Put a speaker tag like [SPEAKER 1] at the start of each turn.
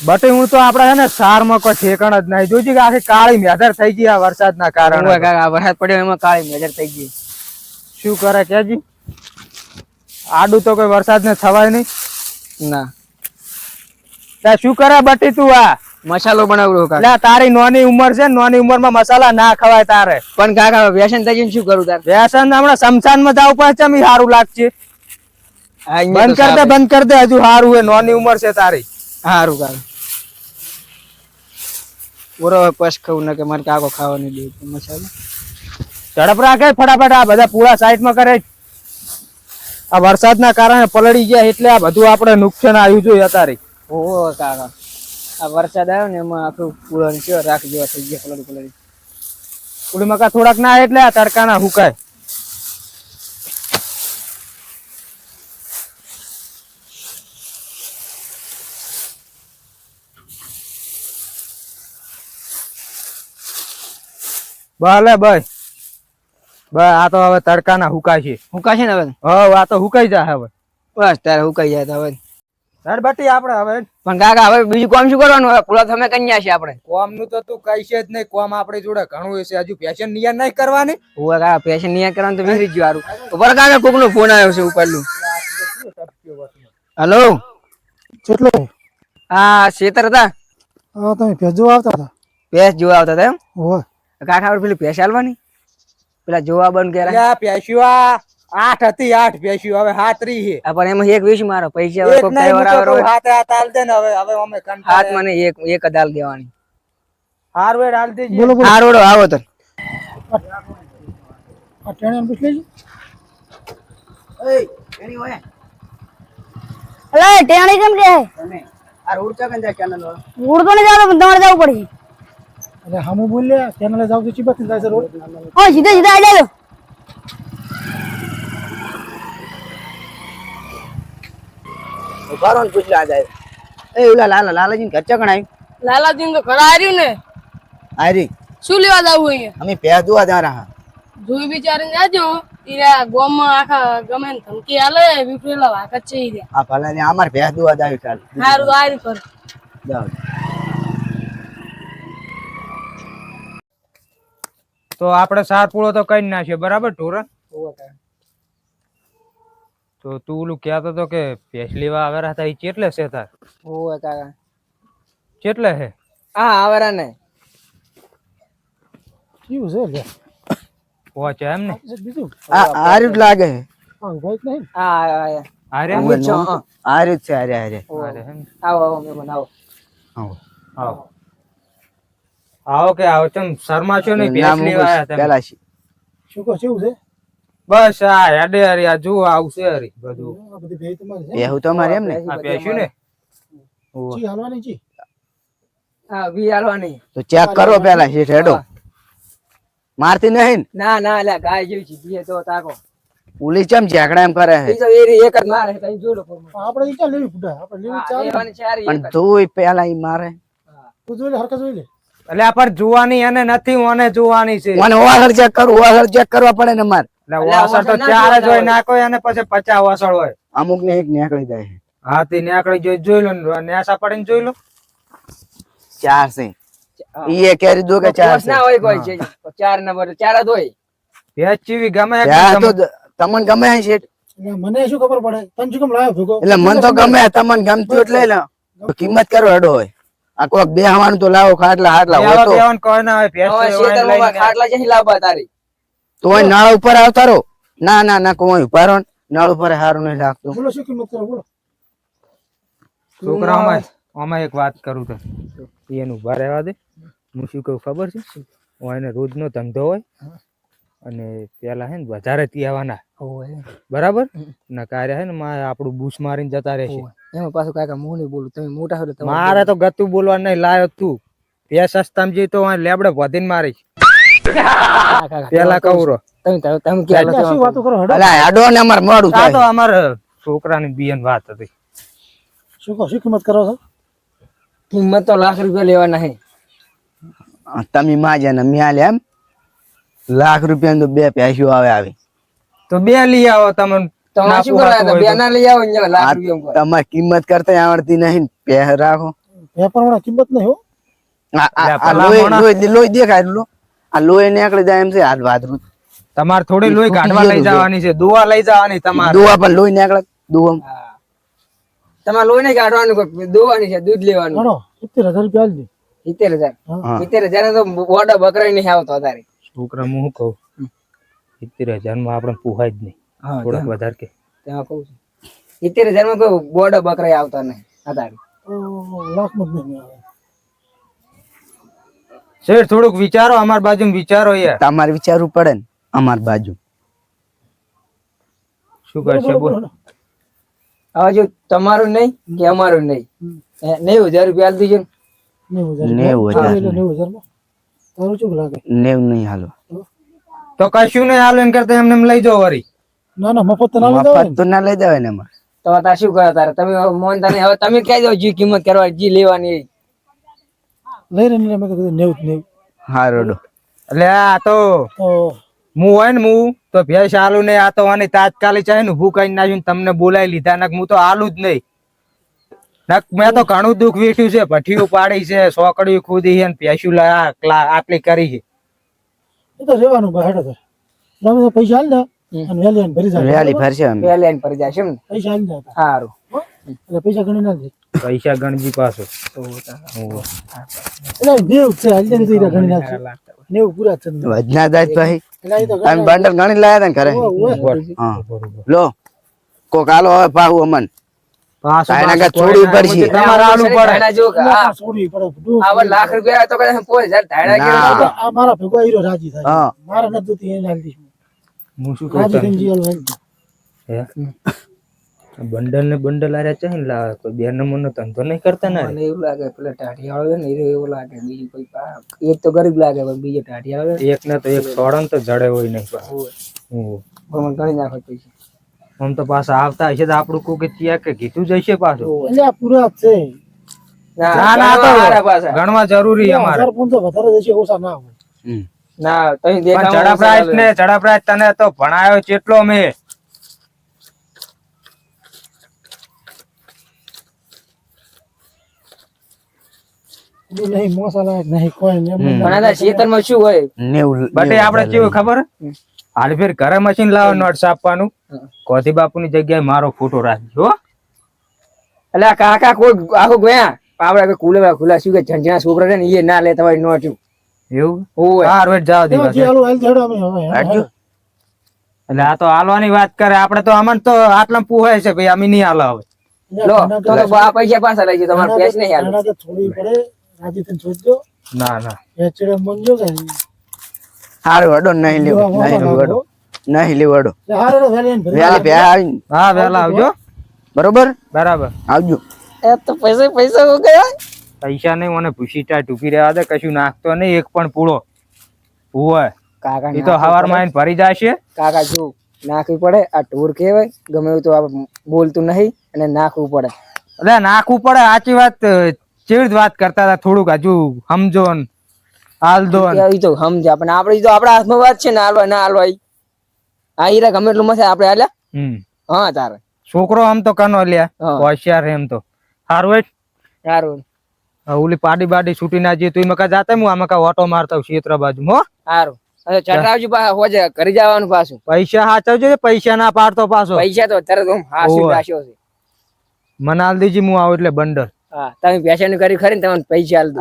[SPEAKER 1] બટે હું તો આપડે છે ને સારમાં કોઈ ઠેકાણ જ નહીં જોજી કે આખી કાળી મેધર થઈ ગઈ આ વરસાદના કારણે.
[SPEAKER 2] વરસાદ પડ્યો એમાં કાળી મેજર થઈ ગઈ.
[SPEAKER 1] શું કરે કેજી આડું તો કોઈ વરસાદ ને થવાય નહીં.
[SPEAKER 2] ના
[SPEAKER 1] ત્યાં શું કરે બટી તું આ
[SPEAKER 2] મસાલો બનાવ્યો કાકા.
[SPEAKER 1] એટલે તારી નાની ઉંમર છે નાની ઉંમરમાં મસાલા ના ખવાય તારે.
[SPEAKER 2] પણ કાકા વ્યસન થઈ ગયું શું કરું તાર?
[SPEAKER 1] વ્યસન હમણાં શમશાનમાં જવું પડે છે મી સારું લાગશે. બંધ કર દે હજુ સારું હે નાની ઉંમર છે તારી.
[SPEAKER 2] સારું કાકા બરોબર પસ ખાવું ના કે મારે કાકો ખાવા નહીં દે મસાલો.
[SPEAKER 1] ઝડપ રાખે ફટાફટ આ બધા પૂરા સાઈડમાં કરે. આ વરસાદના કારણે પલળી ગયા એટલે આ બધું આપણે નુકસાન આવ્યું જોઈએ અત્યારે.
[SPEAKER 2] ઓહો કાકા આ વરસાદ આવ્યો ને એમાં આખું પૂરા કેવા રાખ જેવા થઈ ગયા પલળી.
[SPEAKER 1] ઉડી મકા થોડાક ના એટલે આ તડકાના હુકાય. ભલે ભાઈ બસ આ તો હવે તડકાના હુકાય છે.
[SPEAKER 2] હુકાશે ને હવે?
[SPEAKER 1] હવે આ તો હુકાઈ જાય હવે.
[SPEAKER 2] બસ તારે હુકાઈ જાય તો હવે
[SPEAKER 1] બટી આપણે હવે
[SPEAKER 2] પણ કાકા હવે બીજું કામ શું કરવાનું? હવે પૂરા તમે કન્યા છે આપણે.
[SPEAKER 1] કોમ નું તો તું કઈ છે જ નહીં. કોમ આપણી જોડે ઘણું હશે. હજુ પેશન નિયર નહીં કરવાની.
[SPEAKER 2] ઓવે કાકા પેશન નિયા કરવાનું તો વિસરી ગયું હારું. તો પર કાકા કોક નો ફોન આવ્યો છે ઉપરલું. હેલો
[SPEAKER 3] કેટલો?
[SPEAKER 2] હા શેતર હતા.
[SPEAKER 3] હા તમે ભેજ જોવા આવતા હતા?
[SPEAKER 2] ભેંસ જોવા આવતા હતા એમ?
[SPEAKER 3] હોય
[SPEAKER 2] કાકા આપણે પેલી ભેંસ હાલવાની પેલા જોવા બંધ કર્યા.
[SPEAKER 1] પેશ્યું 8 હતી 8 પેશ્યું હવે 7 છે.
[SPEAKER 2] પણ એમાં એક વીસ મારો પૈસા હવે કોક તહેવાર આવે
[SPEAKER 1] હાથ હાલ દે ને હવે હવે અમે
[SPEAKER 2] હાથ મને એક જ હાલ દેવાની.
[SPEAKER 1] હારવેડ હાલ દેજે.
[SPEAKER 3] બોલો બોલો.
[SPEAKER 2] હારોડો આવો તો
[SPEAKER 3] આ ટેણે પૂછ લેજો.
[SPEAKER 4] અલે ટેણી કેમ કે
[SPEAKER 2] તમે આ રોડ ચા કંજા ચેનલ વાળો
[SPEAKER 4] ઉડતો ને જાવ તમારે જવું પડશે.
[SPEAKER 3] એટલે હામુ બોલ લે કેનલે જાવ તો ચીબત જાય છે રોડ.
[SPEAKER 4] હા સીધા સીધા આવી જાવ.
[SPEAKER 2] ઉભારો ને પૂછ લા જાય. એ ઓલા લાલાજી ઘર ચકણ આવ્યું.
[SPEAKER 4] લાલાજી તો ઘર આવ્યું ને
[SPEAKER 2] આરી
[SPEAKER 4] શું લેવા જવું અહીંયા?
[SPEAKER 2] અમે પે દુઆ જા રહા.
[SPEAKER 4] જોઈ વિચારીને જાજો. ઈરા ગોમમાં આખા ગમે ને ધમકી આલે વિપરેલા વાકત છે ઈ.
[SPEAKER 2] આ ભલા ને અમાર ભે દુઆ જાવી ચાલ.
[SPEAKER 4] હારું આર્યું કર.
[SPEAKER 2] જાવ
[SPEAKER 1] તો આપણે સાત પૂળો તો કઈ નાખ્યો બરાબર ઢોરા. તો તું ઓલું કહેતો તો કે ભેંસ લેવા આવેલા હતા એ કેટલે છે તાર?
[SPEAKER 2] ઓય કાકા
[SPEAKER 1] કેટલે હે?
[SPEAKER 2] હા આવરા ને
[SPEAKER 3] કેવું છે લે?
[SPEAKER 1] પહોંચે એમ ને?
[SPEAKER 3] બીજું
[SPEAKER 2] આ આર્યું લાગે હે.
[SPEAKER 3] હા ભાઈ નહીં.
[SPEAKER 2] હા આયા
[SPEAKER 1] આરે
[SPEAKER 2] આર્યું છે આરે આરે.
[SPEAKER 1] આરે એમ.
[SPEAKER 2] આવો આવો મેમન આવો.
[SPEAKER 1] આવો આવો આવો કે આવો ચમ શર્મા છો ને ભેંસ લેવા આયા તમે?
[SPEAKER 2] પેલા
[SPEAKER 3] શું કહો કેવું છે?
[SPEAKER 1] બસ આ હેડે હરી આ જુઓ આવશે હરી બધું.
[SPEAKER 3] આ બધી ભેજ તમારી છે?
[SPEAKER 2] બેહુ તો મારે એમ ને.
[SPEAKER 1] આ પેશ્યું ને
[SPEAKER 3] ચી હાલવાની ચી?
[SPEAKER 2] હા વી આલવાની તો ચેક કરો પેલા શેઠ હેડો. મારતી નહીં ના ના લે ગાય જેવી છે તો તાકો પુલિસ ચમ ઝેકડા એમ કરે છે. એક જ મારે તઈ જોઈ લો.
[SPEAKER 3] આપણે ઈ ક્યાં લેવી ફૂટા? આપણે લેવી ચાલે.
[SPEAKER 2] પણ તું પેલા ઈ મારે
[SPEAKER 3] તું જોઈ લે હરકત જોઈ લે.
[SPEAKER 1] એટલે આ પર જોવાની એને નથી ઓને જોવાની છે.
[SPEAKER 2] મને ઓવાસળ ચેક કરું ઓવાસળ ચેક કરવા પડે ને માર.
[SPEAKER 1] એટલે વાસળ તો 4 જ હોય નાખો અને પછી 50 વાસળ હોય.
[SPEAKER 2] અમુક ને એક નીકળી જાય છે.
[SPEAKER 1] હાથી નીકળી જોઈ લો ને નેસા પડીને જોઈ લો.
[SPEAKER 2] 4 છે ઈ એ કેરી દો કે 4 ના હોય કોઈ છે 4 નંબર 4 જ હોય.
[SPEAKER 1] ભેજ ચીવી ગમે
[SPEAKER 2] તો તમને ગમે છે શેઠ?
[SPEAKER 3] એટલે મને શું ખબર પડે? તને શું કેમ લાવ્યો ભેગો?
[SPEAKER 2] એટલે મન તો ગમે તમને ગમતું એટલે લે કિંમત કરો હેડો હોય. આ કોક બે હવાનું તો લાવો ખાટલા હાટલા હોય તો
[SPEAKER 1] બેવન કોઈ ના હોય ભેજ
[SPEAKER 2] ખાટલા જઈ લાવવા તારી તોય નાળ ઉપર આવતા રહો. ના ના ના કોઈ ઉપર નાળ ઉપર હારું નહીં લાગતું.
[SPEAKER 3] બોલો શું કિંમત કરો બોલો.
[SPEAKER 1] છોકરાઓમાં આમાં એક વાત કરું તો એનું ઉભા રહેવા દે. હું શું કહું ખબર છે? એને રોજનો ધંધો હોય અને પેલા હે ને વધારે તીવાના બરાબર ના કાર્ય હે ને આપણું બૂસ મારીને જતા રહેશે.
[SPEAKER 2] એમાં પાછું કાકા હું નહીં બોલું તમે મોટા હોય
[SPEAKER 1] મારે તો ગતું બોલવા નહીં લાયો તું બે સસ્તામ જી તો લેબડે વધીને મારીશ. પેલા કહું
[SPEAKER 2] તમે
[SPEAKER 3] શું વાતો કરો હડો?
[SPEAKER 2] અલા આડો ને અમાર મોડું
[SPEAKER 1] આ તો
[SPEAKER 2] થાય.
[SPEAKER 1] અમારે છોકરાની બિયન વાત હતી.
[SPEAKER 3] શું કહો શું કિંમત કરો છો?
[SPEAKER 2] કિંમત તો લાખ રૂપિયા લેવાના હે. તમે માજે ને મ્યા લે એમ લાખ રૂપિયા તો બે પૈસા આવે આવી
[SPEAKER 1] તો બે લઈ આવો તમે.
[SPEAKER 2] તમારે કિંમત કરતા આવડતી નહીં. પે રાખો
[SPEAKER 3] વેપારમાં કિંમત નહીં હો.
[SPEAKER 2] આ લોહી દેખાય એટલું. આ લોહી નીકળી જાય એમ છે હાથ વાદરું.
[SPEAKER 1] તમારે થોડી લોહી કાઢવા લઈ જવાની છે, દુવા લઈ જવાની તમારે.
[SPEAKER 2] દુવા પણ લોહી નીકળે દુવા.
[SPEAKER 5] તમારે લોહી નહીં કાઢવાનું, કોઈ દોવાની છે, દૂધ લેવાનું.
[SPEAKER 3] ઘણો 70,000 રૂપિયા આલજે.
[SPEAKER 5] 70,000 70,000 તો બોડા બકરાઈ નહીં આવતો અત્યારે.
[SPEAKER 1] છોકરા હું શું કહું, 70,000 માં આપણે પુહાય જ નહીં, થોડાક વધારે કે.
[SPEAKER 5] તેમાં કહું છું 70,000 માં કોઈ બોડા બકરાઈ આવતા નહીં અત્યારે.
[SPEAKER 3] લાખમાં જ નહીં આવે.
[SPEAKER 1] શેઠ થોડુંક વિચારો, અમાર બાજુ વિચારો યાર.
[SPEAKER 2] તમારે વિચારવું પડે ને અમાર બાજુ.
[SPEAKER 1] શું કરશે બોલ.
[SPEAKER 5] હવે જો તમારું નહીં કે અમારું નહીં, 90,000 રૂપિયા આલી દીજો.
[SPEAKER 3] 90,000. 90,000 માં તારું શું લાગે?
[SPEAKER 2] 90 નહીં હાલો.
[SPEAKER 1] તો કશું નહીં હાલો એમ કરતા એમને એમ લઈ જાઓ વળી.
[SPEAKER 3] ના ના મફત તો ના લીધા હોય
[SPEAKER 2] મફત તો ના લઈ દેવાય ને અમારે.
[SPEAKER 5] તો તાર શું કરો તારે? તમે મોનતા નહીં, હવે તમે કહી દો જી કિંમત કરવા, જી લેવાની એ.
[SPEAKER 3] લઈ ને મેં કીધું 90.
[SPEAKER 2] હા રોડો.
[SPEAKER 1] એટલે આ તો હું હોય ને હું તો ભેંસ આલુ નહીં, આ તો આની તાત્કાલિક છે ને હું કઈ નાખ્યું તમને બોલાવી લીધા, નક હું તો આલુ જ નહીં. નક મેં તો ઘણું દુઃખ વેઠ્યું છે, ભઠ્ઠીઓ પાડી છે, સોકડીઓ ખોદી છે, ભેંસું આટલી કરી છે.
[SPEAKER 3] એ તો રેવાનું હેડો તો તમે પૈસા આલ દે અને વેલી આને ભરી જાય.
[SPEAKER 2] રેલી ફરશે અમે.
[SPEAKER 5] બે લાઈન પર જાય છે ને.
[SPEAKER 3] પૈસા આલ દે
[SPEAKER 5] સારું.
[SPEAKER 3] એટલે પૈસા ગણી ના દે.
[SPEAKER 1] પૈસા ગણજી પાછો.
[SPEAKER 3] એટલે 90 છે આલ દે ને તો ગણી નાખશે. 90 પૂરા છે.
[SPEAKER 2] વજના જાય તો અહીં
[SPEAKER 3] એટલે એ તો
[SPEAKER 2] તમે બંડલ ગણી લાયા તા ને ઘરે. હા લો કોક આલો હવે પાહુ અમન.
[SPEAKER 1] પાછો
[SPEAKER 2] તાયના કે છોડવી પડશે.
[SPEAKER 1] તમારે આલુ પડે.
[SPEAKER 5] ધાણા જો કે આ
[SPEAKER 3] છોડવી પડે.
[SPEAKER 5] આવા લાખ રૂપિયા તો કદાચ 5,000 ધાણા
[SPEAKER 2] ના.
[SPEAKER 5] કેવા.
[SPEAKER 3] આ મારા ભેગો હીરો રાજી થાય.
[SPEAKER 2] હા.
[SPEAKER 3] મારા નથી જોતી એને આલ દઈશ.
[SPEAKER 1] હું શું
[SPEAKER 3] રાજી
[SPEAKER 1] કહું
[SPEAKER 3] થઈને જીવાલ વાલ દે.
[SPEAKER 1] બંડલ ને બંડલ આરે છે ને લાવે, કોઈ બે નંબર નો ધંધો નહીં કરતા ને.
[SPEAKER 5] મને એવું લાગે પેલા ટાઢિયાળો છે ને એ એવું લાગે, બીજું કોઈ એક તો ગરીબ લાગે પણ બીજો ટાઢિયાળો છે
[SPEAKER 1] એક ને તો એક સોડન તો જડે હોય નહીં પાછો.
[SPEAKER 5] પણ મને ગણી નાખો પૈસા.
[SPEAKER 1] આમ તો પાછા આવતા હશે તો આપણું કોઈ ત્યાં કે કીધું જશે પાછું.
[SPEAKER 3] એટલે આ પૂરા જ છે.
[SPEAKER 1] ના ના તો
[SPEAKER 5] મારા પાસે
[SPEAKER 1] ગણવા જરૂરી અમારે.
[SPEAKER 3] 1,500 વધારે જશે ઓછા ના હોય.
[SPEAKER 5] ના તમે
[SPEAKER 1] પણ
[SPEAKER 5] દેખાવ
[SPEAKER 1] જડાપ્રાજ ને જડાપ્રાજ તને તો ભણાયો કેટલો મેં.
[SPEAKER 3] નહીં મસાલા નહીં કોઈ નહીં.
[SPEAKER 5] ઘણા ખેતરમાં શું હોય
[SPEAKER 2] 90
[SPEAKER 1] બટે આપણે કેવું ખબર હાલ ફેર ઘરે મશીન લાવો નોટ છાપવાનું, કોથી બાપુની જગ્યાએ મારો ફોટો રાખજો હો.
[SPEAKER 5] એટલે આ કાકા કોઈ આખું ગયા આપડે ખુલ્લા શું કે ઝંઝણા છોકરા છે ને એ ના લે તમારી નોટ
[SPEAKER 1] એવું
[SPEAKER 5] હોય.
[SPEAKER 1] હા રોજ જાવ દિવસ.
[SPEAKER 3] જે આલુ આલ દેડો અમે હવે.
[SPEAKER 2] રાખજો.
[SPEAKER 1] એટલે આ તો હાલવાની વાત કરે, આપણે તો અમન તો આટલા પૂહાય છે ભાઈ, અમે નહીં હાલો હવે.
[SPEAKER 5] લો તો આ પૈસા પાછા લઈ જાઓ, તમારે પેસ નહીં હાલ.
[SPEAKER 3] આના તો છોડવી પડે. રાજી થઈને છોડજો.
[SPEAKER 1] ના ના
[SPEAKER 3] એ ચડે મંજો કે
[SPEAKER 2] હારું વડો નહીં લેવો. નહીં લેવડો. નહીં લેવડો.
[SPEAKER 3] હારે વેલી આને ભરી
[SPEAKER 2] વેલી ભે આવીને
[SPEAKER 1] હા વેલા આવજો.
[SPEAKER 2] બરોબર
[SPEAKER 1] બરાબર.
[SPEAKER 2] આવજો.
[SPEAKER 5] એ તો પૈસા હો ગયા.
[SPEAKER 1] પૈસા નહીં મને ભૂસી ટાટ ઉભી રહેવા દે, કશું નાખતો નહીં એક પણ પૂળો હોય.
[SPEAKER 5] કાકા
[SPEAKER 1] એ તો હવારમાં આવીને ભરી જશે.
[SPEAKER 5] કાકા જો નાખવી પડે, આ ટૂર કહેવાય, ગમે એવું તો બોલતું નહીં અને નાખવું પડે.
[SPEAKER 1] એટલે નાખવું પડે, સાચી વાત. કેવી રીતે વાત કરતા હતા, થોડુંક હજુ સમજો ને હાલ દો ને.
[SPEAKER 5] એ તો સમજ્યા પણ આપણે તો આપણા હાથમાં વાત છે ને હાલવા ના હાલવા. આ હીરા ગમે એટલું મસે આપણે હાલ્યા. હા તારે
[SPEAKER 1] છોકરો આમ તો કનો લ્યા
[SPEAKER 5] હા.
[SPEAKER 1] હોશિયાર એમ તો સારું હોય.
[SPEAKER 5] સારું
[SPEAKER 1] ઓલી પાડી બાડી છૂટી ના જઈએ તો મકા જાતે હું આમાં ઓટો મારતા હોઉં ક્ષેત્ર બાજુ હો.
[SPEAKER 5] સારું ચટરાવજો હોજે કરી જવાનું પાછું.
[SPEAKER 1] પૈસા સાચવજો, પૈસા ના પાડતો પાછો.
[SPEAKER 5] પૈસા તો તરત હાસી રાખ્યો છે.
[SPEAKER 1] મને હાલ દેજી હું આવું એટલે બંડલ.
[SPEAKER 5] હા તમે પેશન કરી ખરી ને તમને પૈસા હાલ દો.